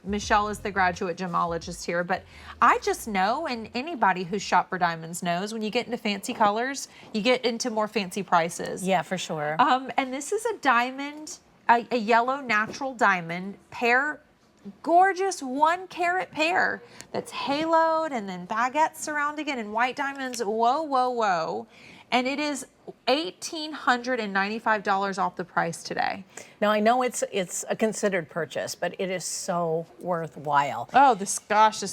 Michelle is the graduate gemologist here, but I just know, and anybody who's shopped for diamonds knows, when you get into fancy colors, you get into more fancy prices. Yeah, for sure. And this is a diamond, a yellow natural diamond, gorgeous 1 carat pear that's haloed and then baguettes surrounding it and white diamonds. Whoa, whoa, whoa. And it is $1,895 off the price today. Now I know it's a considered purchase, but it is so worthwhile. Oh, this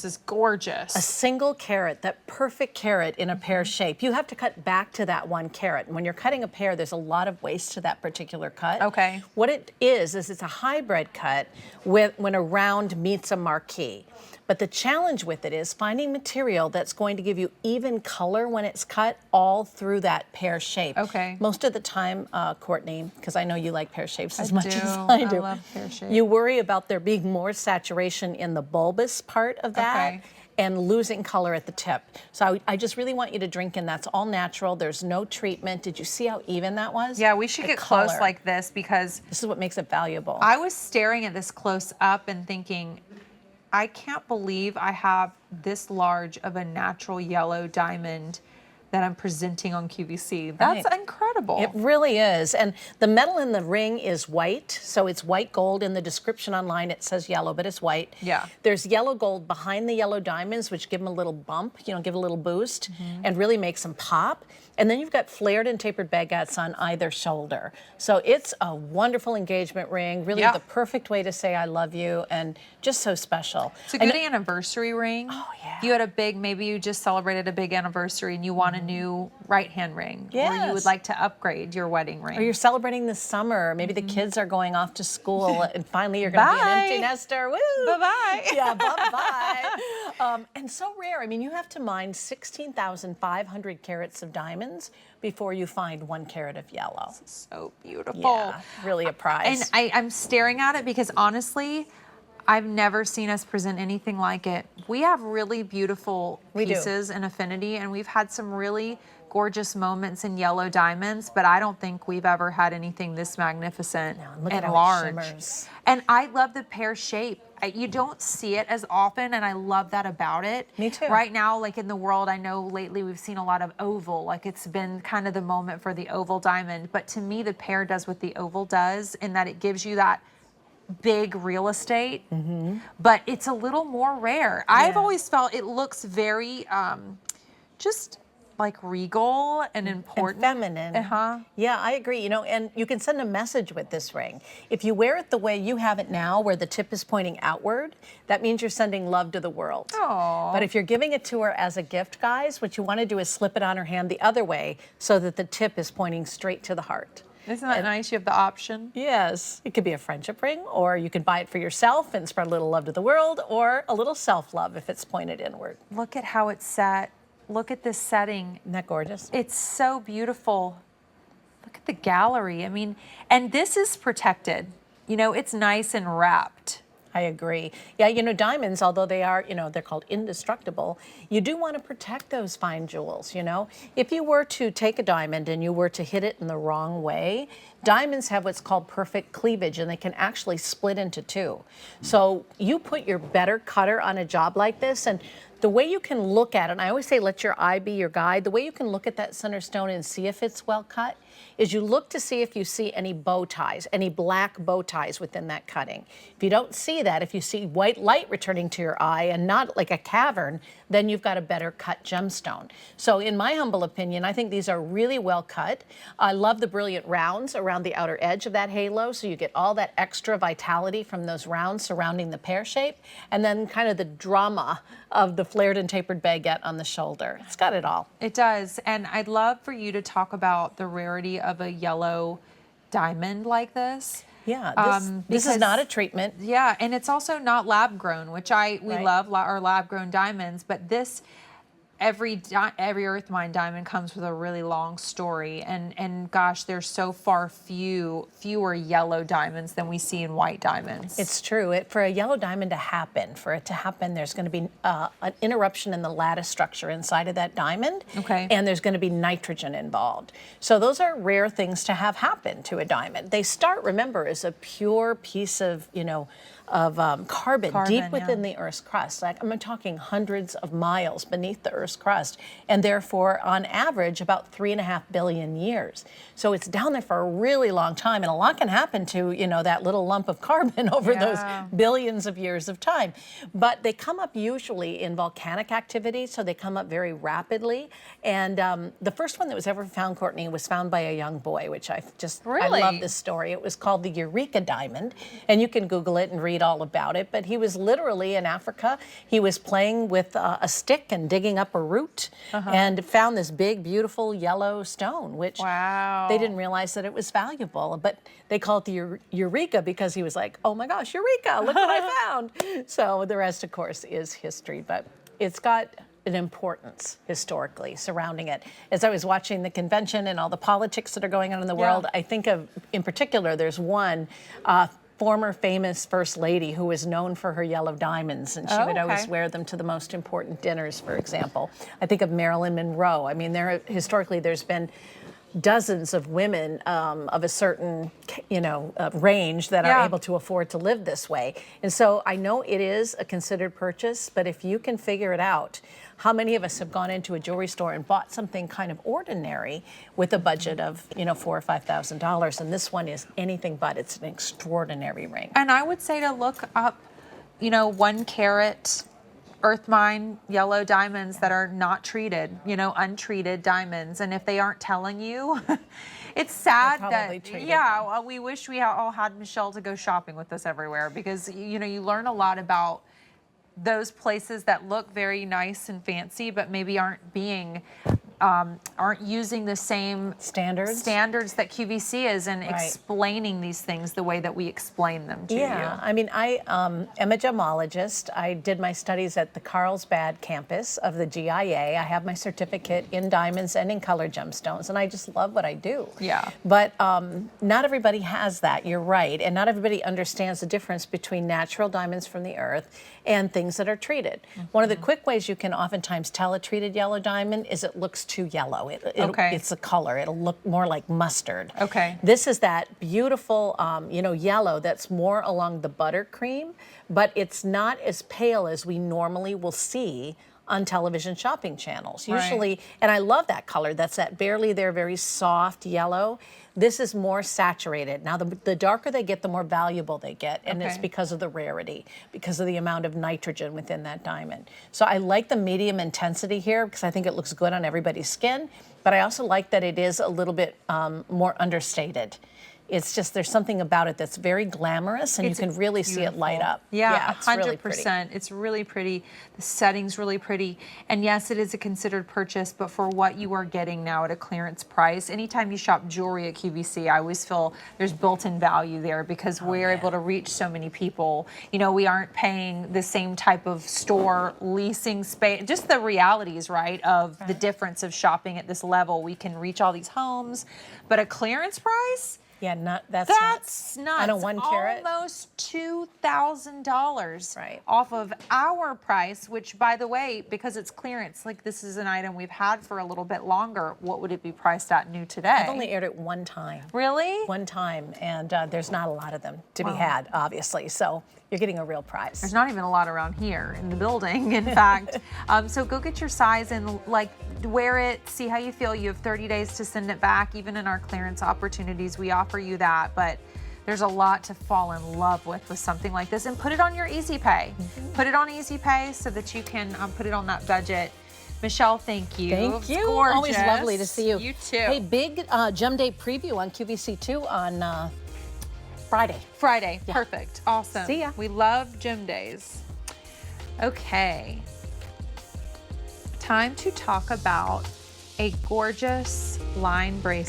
is gorgeous. A single carat, that perfect carat in a pear shape. You have to cut back to that 1 carat. And when you're cutting a pear, there's a lot of waste to that particular cut. Okay. What it is it's a hybrid cut when a round meets a marquee. But the challenge with it is finding material that's going to give you even color when it's cut all through that pear shape. Okay. Most of the time, Courtney, because I know you like pear shapes as much as I do. I love pear shape. You worry about there being more saturation in the bulbous part of that. Okay. And losing color at the tip. So I just really want you to drink in. That's all natural. There's no treatment. Did you see how even that was? Yeah, we should get close like this because this is what makes it valuable. I was staring at this close up and thinking, I can't believe I have this large of a natural yellow diamond that I'm presenting on QVC. That's incredible. It really is. And the metal in the ring is white, so it's white gold. In the description online it says yellow, but it's white. Yeah. There's yellow gold behind the yellow diamonds, which give them a little bump, give a little boost, and really makes them pop. And then you've got flared and tapered baguettes on either shoulder. So it's a wonderful engagement ring, really the perfect way to say I love you, and just so special. It's a good anniversary ring. Oh, yeah. If you had maybe you just celebrated a big anniversary and you want a new right-hand ring. Yes. Or you would like to upgrade your wedding ring. Or you're celebrating the summer. Maybe the kids are going off to school and finally you're going to be an empty nester. Woo! Bye-bye. Yeah, bye-bye. And so rare. I mean, you have to mine 16,500 carats of diamonds before you find 1 carat of yellow. So beautiful. Yeah, really a prize. And I'm staring at it because honestly, I've never seen us present anything like it. We have really beautiful pieces in Affinity, and we've had some really gorgeous moments in yellow diamonds, but I don't think we've ever had anything this magnificent and large. Shimmers. And I love the pear shape. You don't see it as often, and I love that about it. Me too. Right now, like in the world, I know lately we've seen a lot of oval. Like it's been kind of the moment for the oval diamond. But to me, the pear does what the oval does in that it gives you that big real estate, but it's a little more rare. I've always felt it looks very just like regal and important. And feminine. Yeah, I agree. And you can send a message with this ring. If you wear it the way you have it now, where the tip is pointing outward, that means you're sending love to the world. Aww. But if you're giving it to her as a gift, guys, what you want to do is slip it on her hand the other way so that the tip is pointing straight to the heart. Isn't that nice? You have the option. Yes. It could be a friendship ring, or you can buy it for yourself and spread a little love to the world, or a little self-love if it's pointed inward. Look at how it's set. Look at this setting. Isn't that gorgeous? It's so beautiful. Look at the gallery. I mean, and this is protected. It's nice and wrapped. I agree. Yeah, diamonds, although they are, they're called indestructible, you do want to protect those fine jewels, If you were to take a diamond and you were to hit it in the wrong way, diamonds have what's called perfect cleavage, and they can actually split into two. So you put your better cutter on a job like this, and the way you can look at it, and I always say let your eye be your guide, the way you can look at that center stone and see if it's well cut is you look to see if you see any bow ties, any black bow ties within that cutting. If you don't see that, if you see white light returning to your eye and not like a cavern, then you've got a better cut gemstone. So in my humble opinion, I think these are really well cut. I love the brilliant rounds around the outer edge of that halo, so you get all that extra vitality from those rounds surrounding the pear shape, and then kind of the drama of the flared and tapered baguette on the shoulder. It's got it all. It does. And I'd love for you to talk about the rarity of a yellow diamond like this. Yeah, this is not a treatment. Yeah, and it's also not lab grown, which we love our lab grown diamonds, but this every earth mine diamond comes with a really long story, and gosh, there's so fewer yellow diamonds than we see in white diamonds. It's true. For a yellow diamond to happen, there's going to be an interruption in the lattice structure inside of that diamond, and there's going to be nitrogen involved. So those are rare things to have happen to a diamond. They start, remember, as a pure piece of carbon deep Carbon, within yeah. the Earth's crust. Like, I'm talking hundreds of miles beneath the Earth's crust, and therefore, on average, about 3.5 billion years. So it's down there for a really long time, and a lot can happen to, you know, that little lump of carbon over those Yeah. billions of years of time. But they come up usually in volcanic activity, so they come up very rapidly. And the first one that was ever found, Courtney, was found by a young boy, which I Really? love this story. It was called the Eureka diamond, and you can Google it and read all about it. But he was literally in Africa. He was playing with a stick and digging up a root, and found this big, beautiful yellow stone, which Wow. they didn't realize that it was valuable. But they call it the Eureka because he was like, oh my gosh, Eureka, look what I found. So the rest, of course, is history. But it's got an importance historically surrounding it. As I was watching the convention and all the politics that are going on in the world, I think of, in particular, there's one former famous first lady who was known for her yellow diamonds, and she would always wear them to the most important dinners, for example. I think of Marilyn Monroe. I mean, historically there's been dozens of women of a certain, range that are able to afford to live this way. And so I know it is a considered purchase, but if you can figure it out, how many of us have gone into a jewelry store and bought something kind of ordinary with a budget of, $4,000 or $5,000? And this one is anything but. It's an extraordinary ring. And I would say to look up, 1 carat earth mine yellow diamonds that are not treated, untreated diamonds. And if they aren't telling you, it's sad probably that, treated. well, we wish we all had Michelle to go shopping with us everywhere, because, you learn a lot about those places that look very nice and fancy, but maybe aren't using the same Standards that QVC is, and explaining these things the way that we explain them to you. I mean, I am a gemologist. I did my studies at the Carlsbad campus of the GIA. I have my certificate in diamonds and in colored gemstones, and I just love what I do. Yeah. But not everybody has that, you're right, and not everybody understands the difference between natural diamonds from the earth and things that are treated. One of the quick ways you can oftentimes tell a treated yellow diamond is it looks too yellow. It's a color. It'll look more like mustard. Okay. This is that beautiful, yellow that's more along the buttercream, but it's not as pale as we normally will see on television shopping channels. Usually, and I love that color. That's that barely there, very soft yellow. This is more saturated. Now, the darker they get, the more valuable they get, and it's because of the rarity, because of the amount of nitrogen within that diamond. So I like the medium intensity here because I think it looks good on everybody's skin, but I also like that it is a little bit more understated. It's just, there's something about it that's very glamorous, and you can really see it light up. Yeah, it's really 100%. pretty. It's really pretty. The setting's really pretty. And yes, it is a considered purchase, but for what you are getting now at a clearance price, anytime you shop jewelry at QVC, I always feel there's built-in value there, because we're able to reach so many people. We aren't paying the same type of store leasing space. Just the realities, right, of the difference of shopping at this level. We can reach all these homes, but a clearance price? Yeah, that's nuts. On a 1 carat? Almost $2,000 Right. off of our price, which, by the way, because it's clearance, like, this is an item we've had for a little bit longer. What would it be priced at new today? I've only aired it one time. Really? One time, and there's not a lot of them to be had, obviously. So you're getting a real prize. There's not even a lot around here in the building, in fact. So go get your size and wear it, see how you feel. You have 30 days to send it back. Even in our clearance opportunities, we offer you that, but there's a lot to fall in love with something like this. And put it on your Easy Pay. Put it on Easy Pay so that you can put it on that budget. Michelle, thank you. Thank you. Gorgeous. Always lovely to see you. You too. Hey, big Gem Day preview on QVC2 on Friday. Friday. Yeah. Perfect. Awesome. See ya. We love Gem Days. Okay. Time to talk about a gorgeous line bracelet.